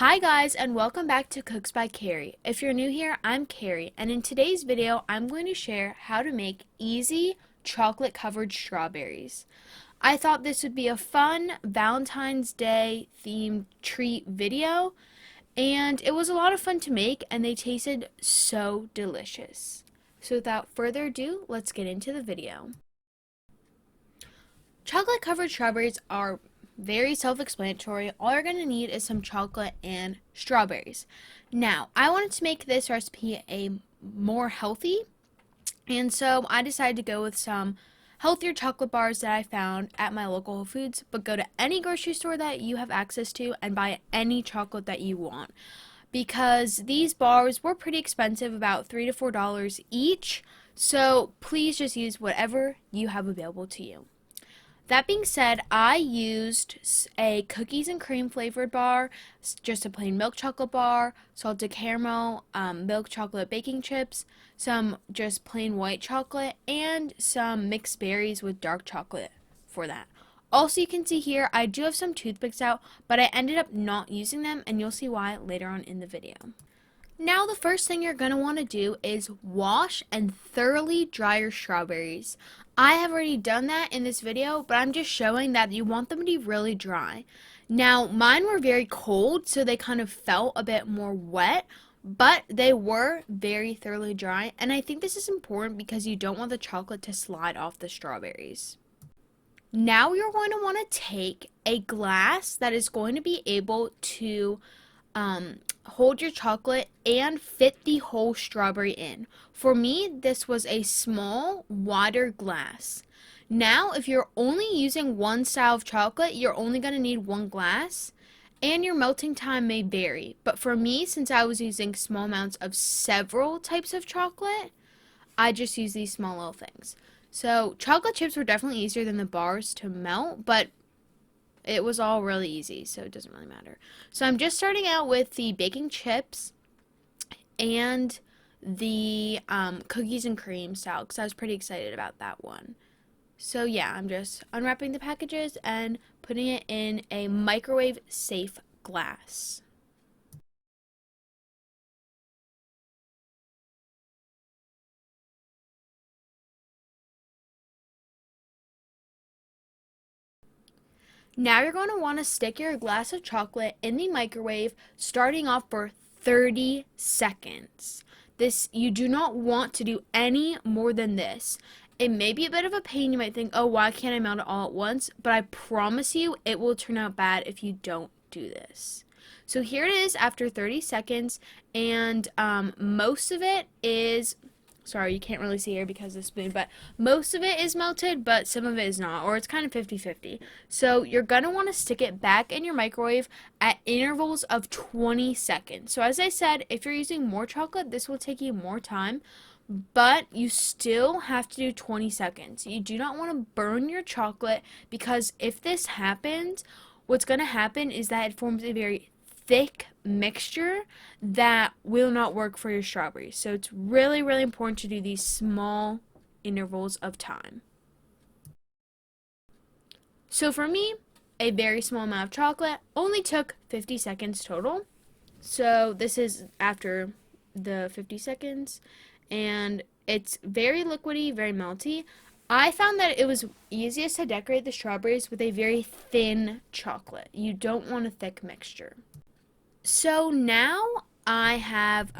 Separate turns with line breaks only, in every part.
Hi guys, and welcome back to Cooks by Carrie. If you're new here, I'm Carrie, and in today's video I'm going to share how to make easy chocolate covered strawberries. I thought this would be a fun Valentine's Day themed treat video, and it was a lot of fun to make, and they tasted so delicious. So without further ado, let's get into the video. Chocolate covered strawberries are very self-explanatory. All you're going to need is some chocolate and strawberries. Now, I wanted to make this recipe more healthy, and so I decided to go with some healthier chocolate bars that I found at my local Whole Foods, but go to any grocery store that you have access to and buy any chocolate that you want. Because these bars were pretty expensive, about $3 to $4 each, so please just use whatever you have available to you. That being said, I used a cookies and cream flavored bar, just a plain milk chocolate bar, salted caramel, milk chocolate baking chips, some just plain white chocolate, and some mixed berries with dark chocolate for that. Also, you can see here, I do have some toothpicks out, but I ended up not using them, and you'll see why later on in the video. Now the first thing you're going to want to do is wash and thoroughly dry your strawberries. I have already done that in this video, but I'm just showing that you want them to be really dry. Now mine were very cold, so they kind of felt a bit more wet, but they were very thoroughly dry, and I think this is important because you don't want the chocolate to slide off the strawberries. Now you're going to want to take a glass that is going to be able to hold your chocolate and fit the whole strawberry in. For me, this was a small, wider glass. Now, if you're only using one style of chocolate, you're only going to need one glass, and your melting time may vary. But for me, since I was using small amounts of several types of chocolate, I just used these small little things. So, chocolate chips were definitely easier than the bars to melt, but it was all really easy, so it doesn't really matter. So I'm just starting out with the baking chips and the cookies and cream style because I was pretty excited about that one. So yeah, I'm just unwrapping the packages and putting it in a microwave safe glass. Now you're going to want to stick your glass of chocolate in the microwave starting off for 30 seconds. You do not want to do any more than this. It may be a bit of a pain. You might think, oh, why can't I melt it all at once? But I promise you it will turn out bad if you don't do this. So here it is after 30 seconds, and most of it is, sorry, you can't really see here because of the spoon, but most of it is melted, but some of it is not, or it's kind of 50-50. So you're going to want to stick it back in your microwave at intervals of 20 seconds. So as I said, if you're using more chocolate, this will take you more time, but you still have to do 20 seconds. You do not want to burn your chocolate because if this happens, what's going to happen is that it forms a very thick mixture that will not work for your strawberries. So it's really, really important to do these small intervals of time. So for me, a very small amount of chocolate only took 50 seconds total. So this is after the 50 seconds, and it's very liquidy, very melty. I found that it was easiest to decorate the strawberries with a very thin chocolate. You don't want a thick mixture. So now I have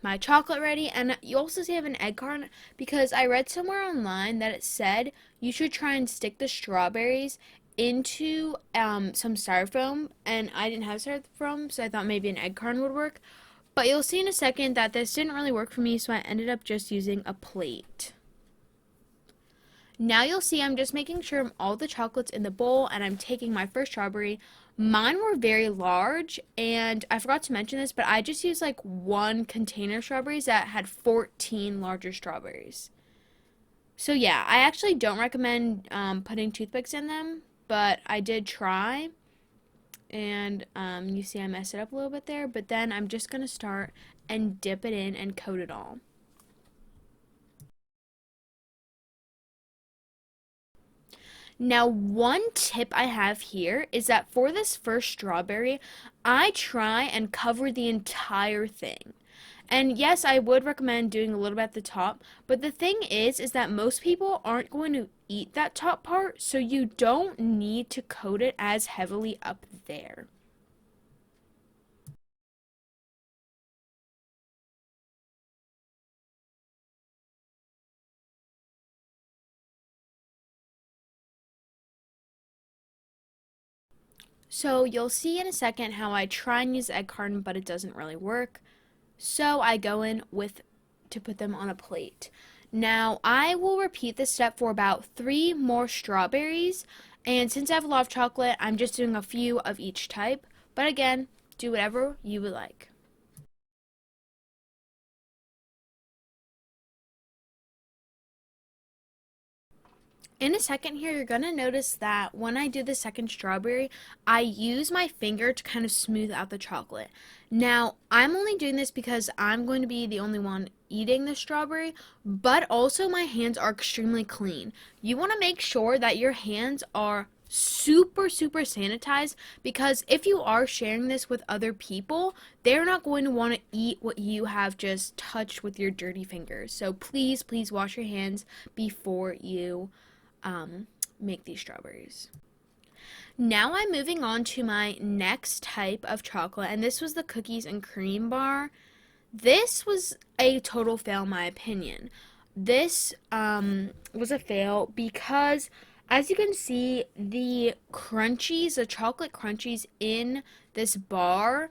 my chocolate ready, and you also see I have an egg carton because I read somewhere online that it said you should try and stick the strawberries into some styrofoam, and I didn't have styrofoam, so I thought maybe an egg carton would work. But you'll see in a second that this didn't really work for me, so I ended up just using a plate. Now you'll see I'm just making sure all the chocolate's in the bowl, and I'm taking my first strawberry. Mine were very large, and I forgot to mention this, but I just used like one container of strawberries that had 14 larger strawberries. So yeah, I actually don't recommend putting toothpicks in them, but I did try, and you see I messed it up a little bit there, but then I'm just going to start and dip it in and coat it all. Now, one tip I have here is that for this first strawberry, I try and cover the entire thing. And yes, I would recommend doing a little bit at the top, but the thing is that most people aren't going to eat that top part, so you don't need to coat it as heavily up there. So you'll see in a second how I try and use egg carton, but it doesn't really work. So I go in with to put them on a plate. Now I will repeat this step for about 3 more strawberries. And since I have a lot of chocolate, I'm just doing a few of each type. But again, do whatever you would like. In a second here, you're going to notice that when I do the second strawberry, I use my finger to kind of smooth out the chocolate. Now, I'm only doing this because I'm going to be the only one eating the strawberry, but also my hands are extremely clean. You want to make sure that your hands are super sanitized, because if you are sharing this with other people, they're not going to want to eat what you have just touched with your dirty fingers. So please wash your hands before you um, make these strawberries. Now I'm moving on to my next type of chocolate, and this was the cookies and cream bar. This was a total fail, in my opinion. This was a fail because, as you can see, the crunchies, the chocolate crunchies in this bar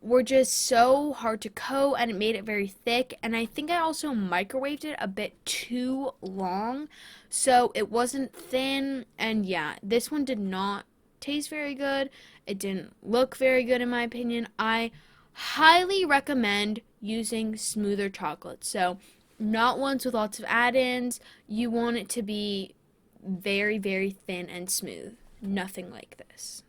were just so hard to coat, and it made it very thick, and I think I also microwaved it a bit too long, so it wasn't thin. And yeah, this one did not taste very good. It didn't look very good, in my opinion. I highly recommend using smoother chocolate, so not ones with lots of add-ins. You want it to be very thin and smooth, nothing like this.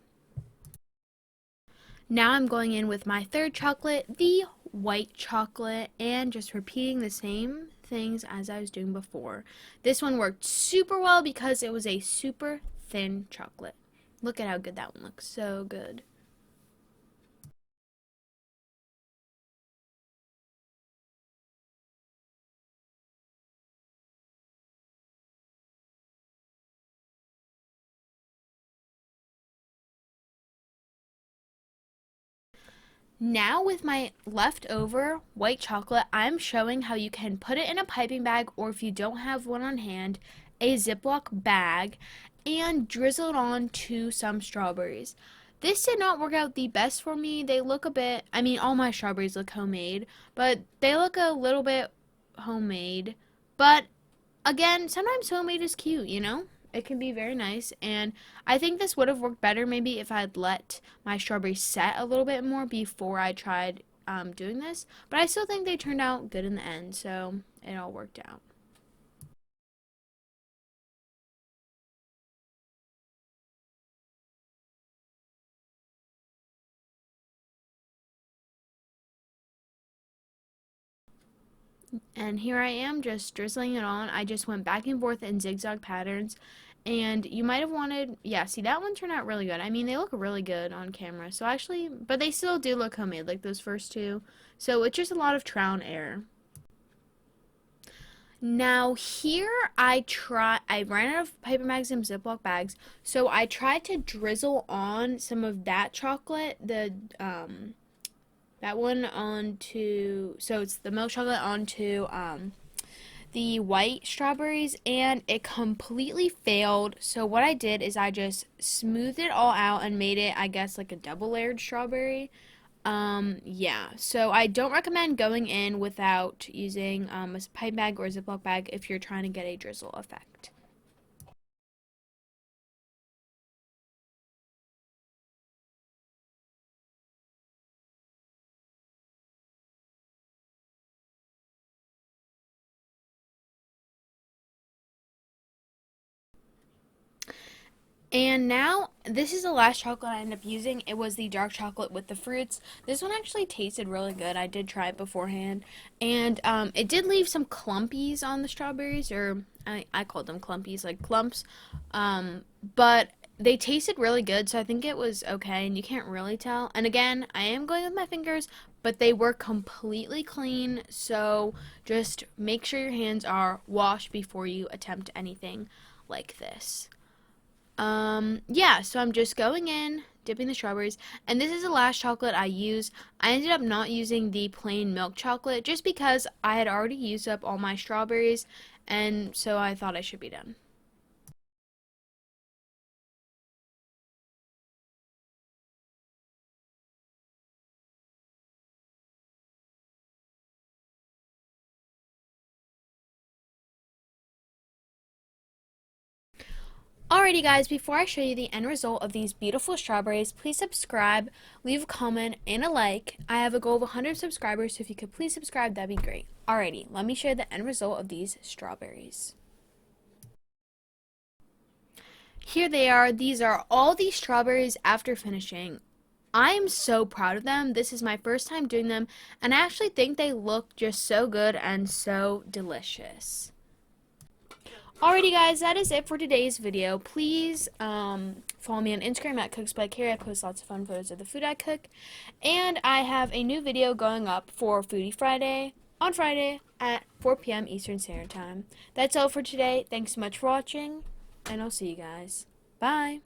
Now I'm going in with my third chocolate, the white chocolate, and just repeating the same things as I was doing before. This one worked super well because it was a super thin chocolate. Look at how good that one looks. So good. Now with my leftover white chocolate, I'm showing how you can put it in a piping bag, or if you don't have one on hand, a Ziploc bag, and drizzle it on to some strawberries. This did not work out the best for me. They look a bit, I mean, all my strawberries look homemade, but they look a little bit homemade. But again, sometimes homemade is cute, you know? It can be very nice. And I think this would have worked better maybe if I'd let my strawberries set a little bit more before I tried doing this. But I still think they turned out good in the end. So it all worked out. And here I am just drizzling it on. I just went back and forth in zigzag patterns. And you might have wanted, yeah, see, that one turned out really good. I mean, they look really good on camera. So actually, but they still do look homemade, like those first two. So it's just a lot of trial and error. Now here I ran out of paper bags and Ziploc bags, so I tried to drizzle on some of that chocolate, the that one onto, so it's the milk chocolate onto the white strawberries, and it completely failed. So what I did is I just smoothed it all out and made it, I guess, like a double layered strawberry. Yeah, so I don't recommend going in without using a pipe bag or a Ziploc bag if you're trying to get a drizzle effect. And now, this is the last chocolate I ended up using. It was the dark chocolate with the fruits. This one actually tasted really good. I did try it beforehand. And it did leave some clumpies on the strawberries, or I called them clumpies, like clumps. But they tasted really good, so I think it was okay, and you can't really tell. And again, I am going with my fingers, but they were completely clean, so just make sure your hands are washed before you attempt anything like this. Yeah, so I'm just going in, dipping the strawberries, and this is the last chocolate I use. I ended up not using the plain milk chocolate just because I had already used up all my strawberries, and so I thought I should be done. Alrighty guys, before I show you the end result of these beautiful strawberries, please subscribe, leave a comment, and a like. I have a goal of 100 subscribers, so if you could please subscribe, that'd be great. Alrighty, let me show you the end result of these strawberries. Here they are. These are all the strawberries after finishing. I am so proud of them. This is my first time doing them, and I actually think they look just so good and so delicious. Alrighty guys, that is it for today's video. Please follow me on Instagram at Cooks by Carrie. I post lots of fun photos of the food I cook. And I have a new video going up for Foodie Friday on Friday at 4 p.m. Eastern Standard Time. That's all for today. Thanks so much for watching, and I'll see you guys. Bye!